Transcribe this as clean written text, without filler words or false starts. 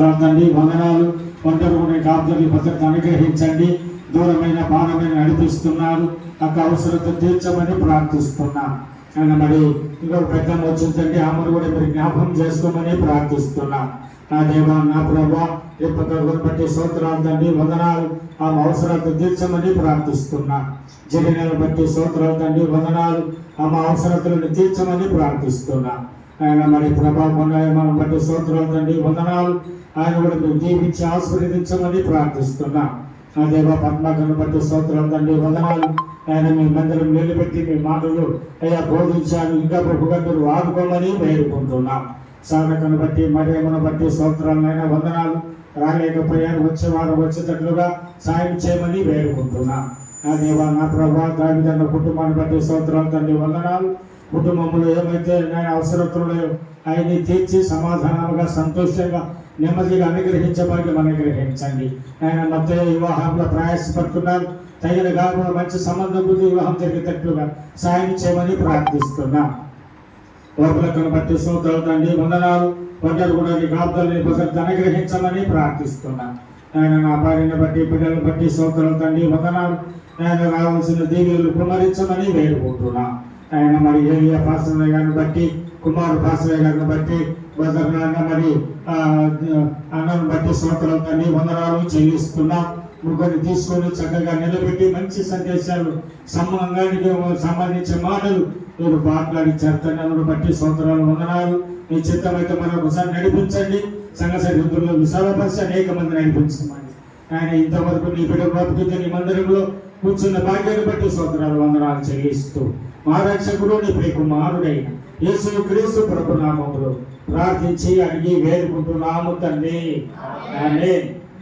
తండ్రి వందనాలు. ఒంటరి కాపుదలి భద్రత అనుగ్రహించండి. దూరమైన భారమైన నడిపిస్తున్నారు. అక్క అవసరత తీర్చమని ప్రార్థిస్తున్నాం. ఆయన మరి ఇంకొక పెద్దమ్మ వచ్చిందండి, ఆమెను కూడా మీరు జ్ఞాపకం చేసుకోమని ప్రార్థిస్తున్నాం. నా దేవా, నా ప్రభా, ఇప్పటివరకు బట్టి స్తోత్రాలు తండ్రి, వందనాలు. ఆమె అవసరాలతో తీర్చమని ప్రార్థిస్తున్నాం. జరిగినను బట్టి స్తోత్రాలు తండ్రి, వందనాలు. ఆమె అవసరతలను తీర్చమని ప్రార్థిస్తున్నాం. ఆయన మరి ప్రభావం బట్టి స్తోత్రాలు తండ్రి, వందనాలు. ఆయన కూడా మీరు దీవించి ఆశీర్వదించమని ప్రార్థిస్తున్నాం. నా దేవ, పద్మాకను బట్టి స్తోత్రాలు తండ్రి, వందనాలు. ఆయన మీ మందిరం నిలబెట్టి మీ మాటలు అయ్యా బోధించాను. ఇంకా ప్రభుగా మీరు వాడుకోమని వేడుకుంటున్నాం. సాధకను బట్టి మరియమ్మను బట్టి స్తోత్రాలైనా వందనాలు. రాలేకపోయారు, వచ్చేవారు వచ్చేటట్లుగా సాయం చేయమని వేడుకుంటున్నాం. నా దేవ, నా ప్రభా, దావిదన్న కుటుంబాన్ని బట్టి స్తోత్రాలు తండ్రి, వందనాలు. కుటుంబంలో ఏమైతే నేను అవసరతలు ఆయన్ని తీర్చి సమాధానంగా సంతోషంగా నెమ్మదిగా అనుగ్రహించబడి అనుగ్రహించండి. ఆయన మధ్య వివాహంలో ప్రయాసపడుతున్నారు. తగిన కాకుండా మంచి సంబంధం గురించి వివాహం జరిగేటట్లుగా సాయం చేయమని ప్రార్థిస్తున్నాం. ఓపులను బట్టి స్తోత్రాలు తండ్రి, వందనాలు. ఒంటరి కూడా నీ కాపుదలని భద్రత అనుగ్రహించమని ప్రార్థిస్తున్నాం. ఆయన నా భార్యను బట్టి బిడ్డలను బట్టి స్తోత్రాలు తండ్రి, వందనాలు. ఆయన రావాల్సిన దీవెనలు కుమరించమని వేడుకుంటున్నాం. ఆయన మరి ఏలియా పాస్టర్ గారిని బట్టి, కుమారు పాస్టర్ గారిని బట్టి, మరి అన్నను బట్టి స్తోత్రాలు తండ్రి, వందనాలు చెల్లిస్తున్నాం. ముగ్గురిని తీసుకొని చక్కగా నిలబెట్టి మంచి సందేశాలు సంబంధానికి సంబంధించిన మాటలు మీరు మాట్లాడించారు తండ్రి. అన్నను బట్టి స్తోత్రాలు, వందనాలు. మీ చిత్తమైతే మరొకసారి నడిపించండి. సంఘ సరిహద్దుల్లో విశాలపరిచి అనేక మంది నడిపించమని ఆయన ఇంతవరకు నీ బిడ్డ బ్రతుకుతున్న నీ మందిరంలో కూర్చున్న భాగ్యాన్ని బట్టి స్తోత్రాలు, వందనాలు చెల్లిస్తూ మా రక్షకుడు నీ ప్రియ కుమారుడైన యేసు క్రీస్తు ప్రభు నామములో ప్రార్థించి అడిగి వేడుకుంటున్నాము తండ్రి. ఆమేన్.